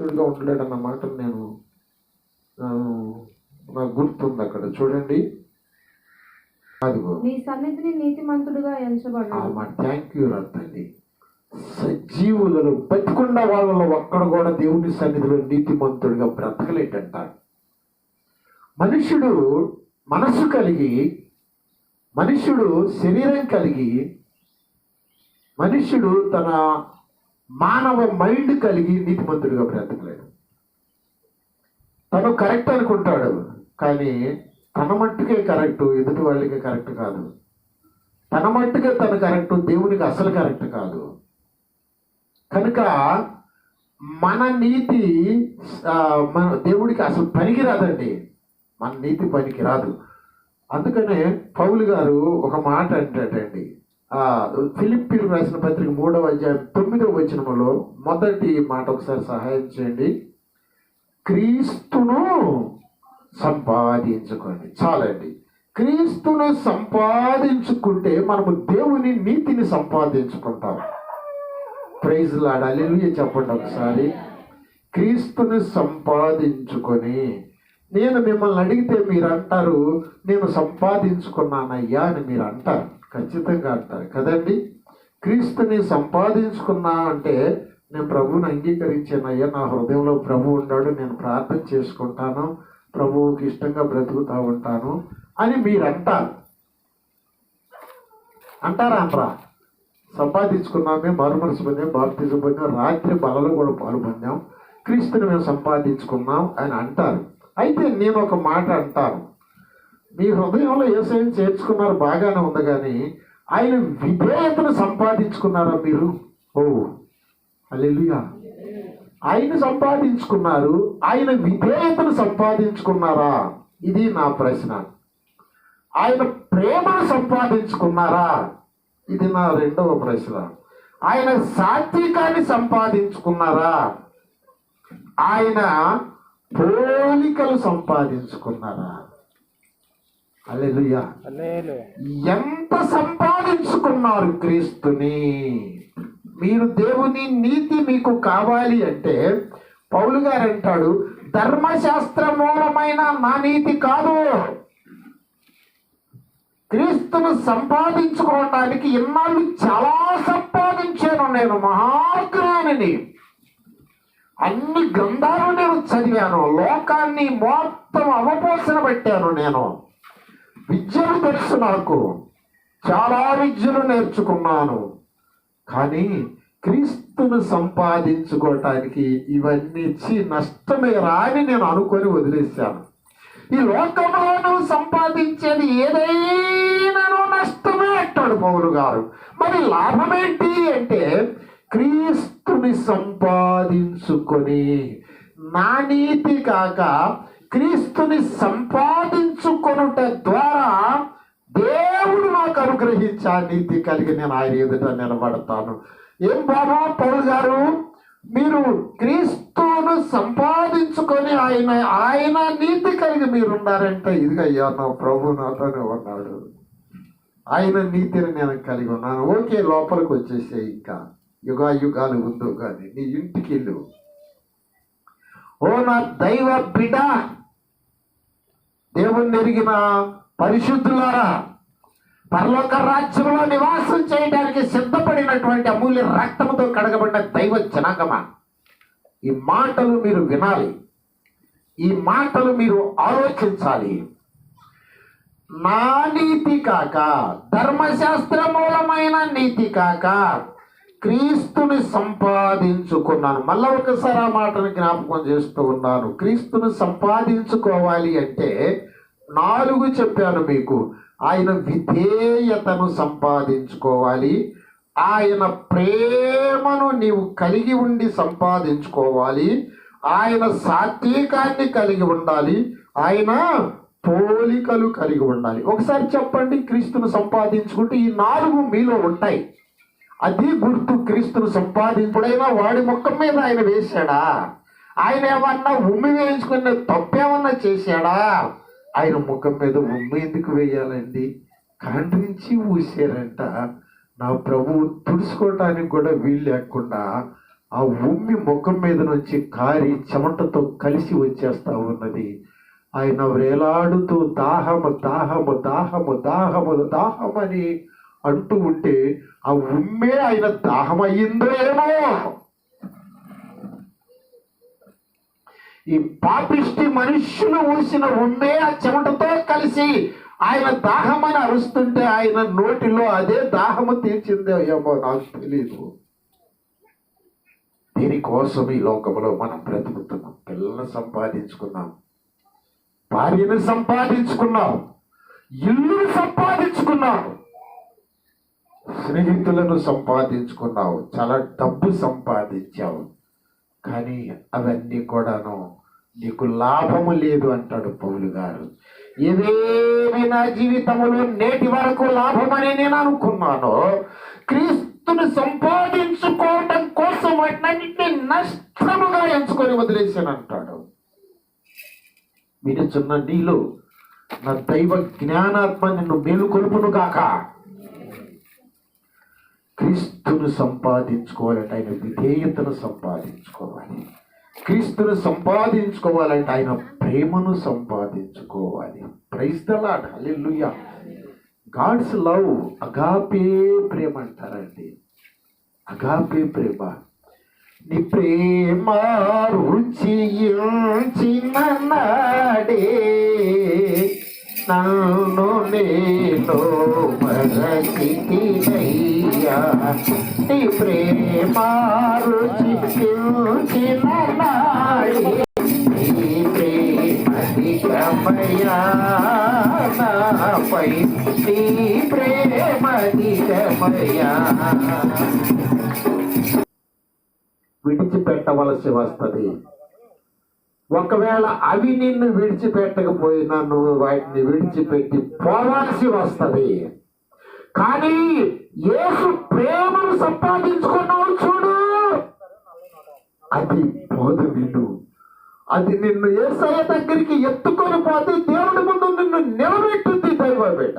నీతిమంతుడిగా ఉండలేడు అన్న మాట నేను నాకు గుర్తుంది. అక్కడ చూడండి, అదిగో నీ సన్నిధిని నీతిమంతుడిగా ఎంచబడ్డాడు. Thank you రత్నండి. సజీవులలో బతికుండా వాళ్ళలో ఒక్కడ కూడా దేవుని సన్నిధిలో నీతిమంతుడిగా బ్రతకలేటంటాడు. మనుష్యుడు మనసు కలిగి, మనుష్యుడు శరీరం కలిగి, మనుష్యుడు తన మానవ మైండ్ కలిగి నీతిమంతుడిగా బ్రతకలేడు. తను కరెక్ట్ అనుకుంటాడు, కానీ తన మట్టుకే కరెక్ట్, ఎదుటి వాళ్ళకి కరెక్ట్ కాదు. తన మట్టుకే తను కరెక్ట్, దేవునికి అసలు కరెక్ట్ కాదు. కనుక మన నీతి మన దేవుడికి అసలు పనికిరాదండి. మన నీతి పనికిరాదు. అందుకనే పౌలు గారు ఒక మాట అంటాడండి. ఫిలిప్పీలు రాసిన పత్రిక 3వ అధ్యాయం 9వ వచనములో మొదటి మాట ఒకసారి సహాయం చేయండి. క్రీస్తును సంపాదించుకోండి. చాలండి. క్రీస్తును సంపాదించుకుంటే మనము దేవుని నీతిని సంపాదించుకుంటాం. ప్రైజ్ లార్డ్, హల్లెలూయా చెప్పండి ఒకసారి. క్రీస్తుని సంపాదించుకొని, నేను మిమ్మల్ని అడిగితే మీరు అంటారు, నేను సంపాదించుకున్నానయ్యా అని మీరు అంటారు. ఖచ్చితంగా అంటారు కదండి. క్రీస్తుని సంపాదించుకున్నా అంటే నేను ప్రభువుని అంగీకరించానయ్యా, నా హృదయంలో ప్రభు ఉన్నాడు, నేను ప్రార్థన చేసుకుంటాను, ప్రభువుకి ఇష్టంగా బ్రతుకుతూ ఉంటాను అని మీరు అంటారు. అంటారా? అంటారా? సంపాదించుకున్నామే, మారుమనసు పొందాం, బాప్తిజం పొందాం, రాత్రి బలలో కూడా పాలు పొందాం, క్రీస్తుని మేము సంపాదించుకున్నాం అని అంటారు. అయితే నేను ఒక మాట అంటాను, మీ హృదయంలో యేసుని చేర్చుకున్నారు, బాగానే ఉంది, కానీ ఆయన విధేయతను సంపాదించుకున్నారా మీరు? ఓ హల్లెలూయా. ఆయన సంపాదించుకున్నారు, ఆయన విధేయతను సంపాదించుకున్నారా? ఇది నా ప్రశ్న. ఆయన ప్రేమను సంపాదించుకున్నారా? ఇది నా రెండవ ప్రశ్న. ఆయన సాత్వికాన్ని సంపాదించుకున్నారా? ఆయన పోలికలు సంపాదించుకున్నారా? హల్లెలూయా. ఎంత సంపాదించుకున్నారు క్రీస్తుని? మీరు దేవుని నీతి మీకు కావాలి అంటే పౌలు గారు అంటాడు, ధర్మశాస్త్ర మూలమైన నా నీతి కాదు, క్రీస్తును సంపాదించుకోవటానికి ఇన్నాళ్ళు చాలా సంపాదించాను, నేను మహాజ్ఞానిని, అన్ని గ్రంథాలు నేను చదివాను, లోకాన్ని మొత్తం అవపోసన పెట్టాను, నేను విద్యలు తెలుసు, నాకు చాలా విద్యలు నేర్చుకున్నాను, కానీ క్రీస్తును సంపాదించుకోవటానికి ఇవన్నీ ఇచ్చి నష్టమే రాని నేను అనుకొని వదిలేశాను. ఈ లోకంలో నువ్వు సంపాదించేది ఏదైనా నష్టమే అంటాడు పౌలు గారు. మరి లాభం ఏంటి అంటే, క్రీస్తుని సంపాదించుకొని, నా నీతి కాక క్రీస్తుని సంపాదించుకొనుట ద్వారా దేవుడు నాకు అనుగ్రహించా నీతి కలిగి నేను ఆయన ఎదుట నిలబడతాను. ఏం బాబా పౌలు గారు, మీరు క్రీస్తును సంపాదించుకొని ఆయన నీతి కలిగి మీరు ఉన్నారంటే, ఇదిగయ్యా నా ప్రభు నాతోనే ఉన్నాడు, ఆయన నీతిని నేను కలిగి ఉన్నాను. ఓకే, లోపలికి వచ్చేసే, ఇంకా యుగాలు ఉందో కానీ నీ ఇంటికి వెళ్ళు. ఓ నా దైవ బిడ్డ, దేవుణ్ణి ఎరిగిన పరిశుద్ధులారా, పరలోక రాజ్యంలో నివాసం చేయడానికి సిద్ధపడినటువంటి అమూల్య రక్తముతో కడగబడిన దైవ జనాంగమా, ఈ మాటలు మీరు వినాలి, ఈ మాటలు మీరు ఆలోచించాలి. నా నీతి కాక, ధర్మశాస్త్ర మూలమైన నీతి కాక క్రీస్తుని సంపాదించుకున్నాను. మళ్ళా ఒకసారి ఆ మాటను జ్ఞాపకం చేస్తూ ఉన్నాను. క్రీస్తుని సంపాదించుకోవాలి అంటే 4 చెప్పాను మీకు. ఆయన విధేయతను సంపాదించుకోవాలి, ఆయన ప్రేమను నీవు కలిగి ఉండి సంపాదించుకోవాలి, ఆయన సాత్వికాన్ని కలిగి ఉండాలి, ఆయన పోలికలు కలిగి ఉండాలి. ఒకసారి చెప్పండి, క్రీస్తును సంపాదించుకుంటే ఈ 4 మీలో ఉంటాయి. అది గుర్తు. క్రీస్తును సంపాదించుడైనా వాడి ముఖం మీద ఆయన వేశాడా? ఆయన ఏమన్నా ఉమ్మి వేయించుకునే తప్పేమన్నా చేశాడా? ఆయన ముఖం మీద ఉమ్మి ఎందుకు వేయాలండి? ఖండించి ఊసారంట. నా ప్రభువు తుడుచుకోవటానికి కూడా వీలు లేకుండా ఆ ఉమ్మి ముఖం మీద నుంచి కారి చెమటతో కలిసి వచ్చేస్తా ఉన్నది. ఆయన వేలాడుతూ దాహము దాహము దాహము దాహము దాహమని అంటూ ఉంటే ఆ ఉమ్మే ఆయన దాహం అయ్యిందో ఏమో. ఈ పాపిష్టి మనుష్యులు ఊసిన ఉమ్మే ఆ చెమటతో కలిసి ఆయన దాహమని అరుస్తుంటే ఆయన నోటిలో అదే దాహము తీర్చిందో ఏమో నాకు తెలీదు. దీనికోసం ఈ లోకంలో మనం బ్రతుకుతున్నాం. పిల్లల్ని సంపాదించుకున్నాం, భార్యను సంపాదించుకున్నాం, ఇల్లును సంపాదించుకున్నాం, స్నేహితులను సంపాదించుకున్నావు, చాలా డబ్బు సంపాదించావు. కానీ అవన్నీ కూడాను నీకు లాభము లేదు అంటాడు పౌలు గారు. ఇవేవి నా జీవితంలో నేటి వరకు లాభమని నేను అనుకున్నాను, క్రీస్తుని సంపాదించుకోవటం కోసం వాటినన్నింటినీ నష్టముగా ఎంచుకొని వదిలేసాను అంటాడు. వినుచున్న నీలో నా దైవ జ్ఞానాత్మ నిన్ను మేలుకొలుపును గాక. క్రీస్తును సంపాదించుకోవాలంటే ఆయన విధేయతను సంపాదించుకోవాలి. క్రీస్తును సంపాదించుకోవాలంటే ఆయన ప్రేమను సంపాదించుకోవాలి. Praise the lord, hallelujah. God's love agape ప్రేమ అంటారండి. అగాపే ప్రేమ. నీ ప్రేమ రుచియించిన నాడే నన్ను నేను మరచితినయ్యా. నీ ప్రేమ రుచియించిన నాడే నీ ప్రేమ నిజమయ్యా నాపై, నీ ప్రేమ నిజమయ్యా. విడిచిపెట్టవలసి వస్తుంది. ఒకవేళ అవి నిన్ను విడిచిపెట్టకపోయినా నువ్వు వాటిని విడిచిపెట్టి పోవాల్సి వస్తుంది. కానీ యేసు ప్రేమను సంపాదించుకున్నావు చూడు, అది పోదు నిన్ను. అది నిన్ను యేసయ్య దగ్గరికి ఎత్తుకొని పోతే దేవుడి ముందు నిన్ను నిలబెట్టుద్ది. దైవ బిడ్డ,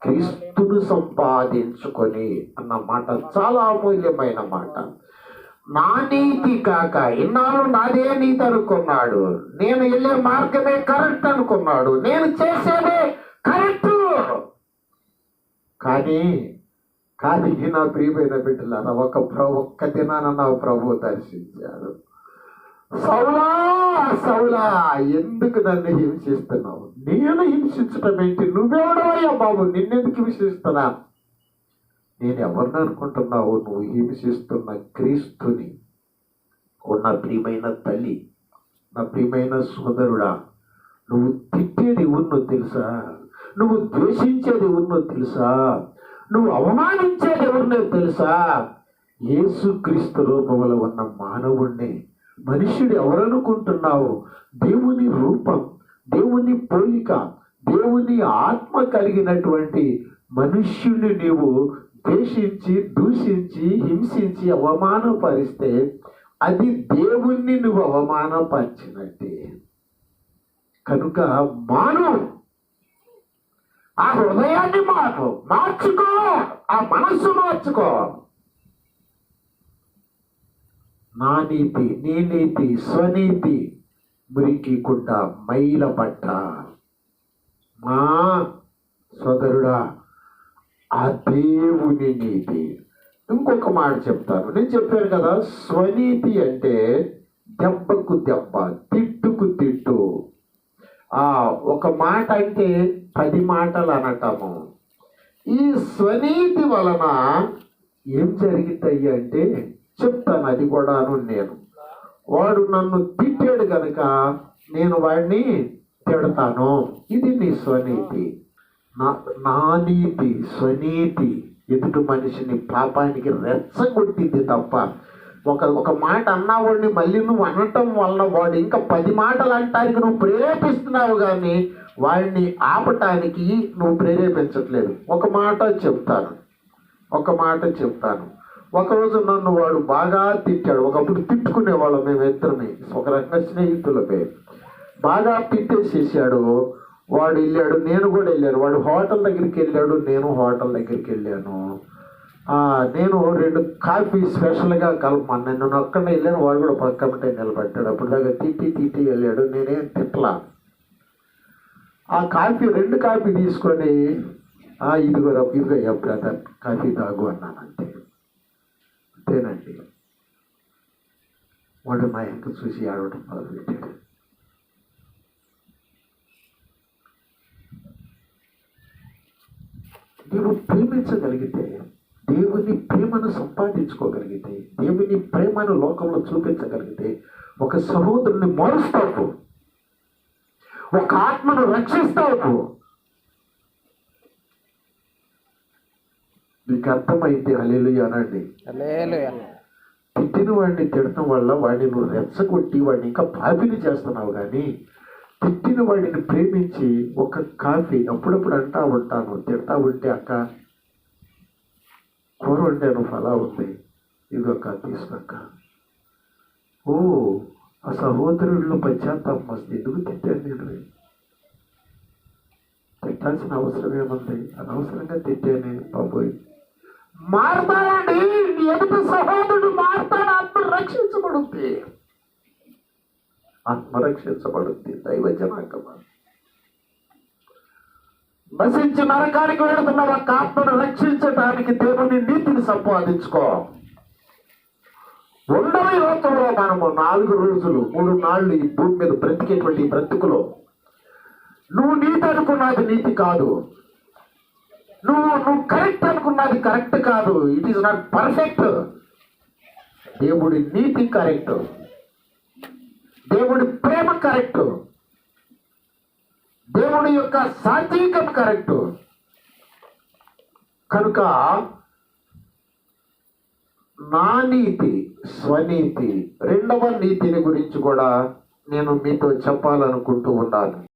క్రీస్తును సంపాదించుకొని అన్న మాట చాలా అమూల్యమైన మాట. నా నీతి కాక ఇన్నాళ్ళు నాదే నీతి అనుకున్నాడు, నేను వెళ్ళే మార్గమే కరెక్ట్ అనుకున్నాడు, నేను చేసేదే కరెక్ట్. కానీ నా ప్రియమైన బిడ్డలారా, ఒక్క దినాన నా ప్రభు దర్శించాడు. సౌలా సౌలా, ఎందుకు నన్ను హింసిస్తున్నావు? నేను హింసించటం ఏంటి? నువ్వెవడవయ్యా బాబు, నిన్నెందుకు హింసిస్తున్నా? నేను ఎవరిని అనుకుంటున్నావు? నువ్వు హింసిస్తున్న క్రీస్తుని. నా ప్రియమైన తల్లి, నా ప్రియమైన సోదరుడా, నువ్వు తిట్టేది ఉన్నో తెలుసా? నువ్వు ద్వేషించేది ఉన్నో తెలుసా? నువ్వు అవమానించేది ఉన్నో తెలుసా? యేసుక్రీస్తు రూపంలో ఉన్న మానవుణ్ణి మనుష్యుడు ఎవరనుకుంటున్నావు? దేవుని రూపం, దేవుని పోలిక, దేవుని ఆత్మ కలిగినటువంటి మనుష్యుని నీవు ద్వేషించి, దూషించి, హింసించి అవమానపరిస్తే అది దేవుణ్ణి నువ్వు అవమానపరిచినట్టే. కనుక మాను, ఆ హృదయాన్ని మార్చుకో, ఆ మనస్సు మార్చుకో. నా నీతి, నీ నీతి, స్వనీతి మురికి గుడ్డ, మైల పట్ట. మా సోదరుడా, ఆ దేవుని నీతి. ఇంకొక మాట చెప్తాను. నేను చెప్పాను కదా, స్వనీతి అంటే దెబ్బకు దెబ్బ, తిట్టుకు తిట్టు. ఒక మాట అంటే 10 మాటలు అనటము. ఈ స్వనీతి వలన ఏం జరిగితాయి అంటే చెప్తాను. అది కూడాను నేను, వాడు నన్ను తిట్టాడు కనుక నేను వాడిని తిడతాను. ఇది నీ స్వనీతి. నా నీతి, స్వనీతి ఎదుటి మనిషిని పాపానికి రెచ్చగొట్టింది తప్ప ఒక మాట అన్నవాడిని మళ్ళీ నువ్వు అనటం వలన వాడు ఇంకా 10 మాటలు అంటానికి నువ్వు ప్రేరేపిస్తున్నావు, కానీ వాడిని ఆపటానికి నువ్వు ప్రేరేపించట్లేదు. ఒక మాట చెప్తాను. ఒకరోజు నన్ను వాడు బాగా తిట్టాడు. ఒకప్పుడు తిట్టుకునేవాళ్ళం మేమిద్దరిని, ఒక రకంగా స్నేహితులపై. బాగా తిట్టేసేసాడు. వాడు వెళ్ళాడు, నేను కూడా వెళ్ళాను. వాడు హోటల్ దగ్గరికి వెళ్ళాడు, నేను హోటల్ దగ్గరికి వెళ్ళాను. నేను 2 కాఫీ స్పెషల్గా కలపమని నేను ఒక్కడే వెళ్ళాను, వాడు కూడా పక్కమంటే నిలబెట్టాడు. అప్పుడు దాకా తిట్టి వెళ్ళాడు, నేనేం తిట్టలా. ఆ కాఫీ 2 కాఫీ తీసుకొని ఇదిగో బ్రదర్ కాఫీ తాగు అన్నాను. అంతేనండి. వాడు నా ఎంత చూసి ఆడవడం మొదలుపెట్టాడు. నీవు ప్రేమించగలిగితే, దేవుని ప్రేమను సంపాదించుకోగలిగితే, దేవుని ప్రేమను లోకంలో చూపించగలిగితే ఒక సహోదరుని మారుస్తావు, ఒక ఆత్మను రక్షిస్తావు. నీకు అర్థమైతే హల్లెలూయా అనండి. తిట్టిన వాడిని తిడటం వల్ల వాడిని నువ్వు రెచ్చగొట్టి వాడిని ఇంకా పాపిని చేస్తున్నావు. కానీ తిట్టిన వాడిని ప్రేమించి ఒక కాఫీ అప్పుడప్పుడు అంటా ఉంటాను, తిడతా ఉంటే అక్క కూర వండాను ఫలా ఉంది, ఇదొక్క తీసుకొక్క. ఓ ఆ సహోదరుల్లో పశ్చాత్తాపం వస్తుంది. ఎందుకు తిట్టాను నేను? తిట్టాల్సిన అవసరం ఏముంది? అనవసరంగా తిట్టానే బాబోయ్. మారతాడండి, నీ ఎదుటి సహోదరుడు మారతాడు. ఆత్మ రక్షించబడుద్ది. దైవ జనాంగమా, నశించి నరకానికి వెళుతున్న ఒక ఆత్మను రక్షించడానికి దేవుని నీతిని సంపాదించుకో. ఉండవ లోకంలో మనము 4 రోజులు 3 నాళ్ళు ఈ భూమి మీద బ్రతికేటువంటి బ్రతుకులో నువ్వు నీతి అనుకున్నది నీతి కాదు, నువ్వు కరెక్ట్ అనుకున్నది కరెక్ట్ కాదు. It is not perfect. దేవుడి నీతి కరెక్ట్, దేవుడి ప్రేమ కరెక్ట్, దేవుడి యొక్క సాత్వికం కరెక్ట్. కనుక నా నీతి, స్వనీతి, 2వ నీతిని గురించి కూడా నేను మీతో చెప్పాలనుకుంటూ ఉన్నాను.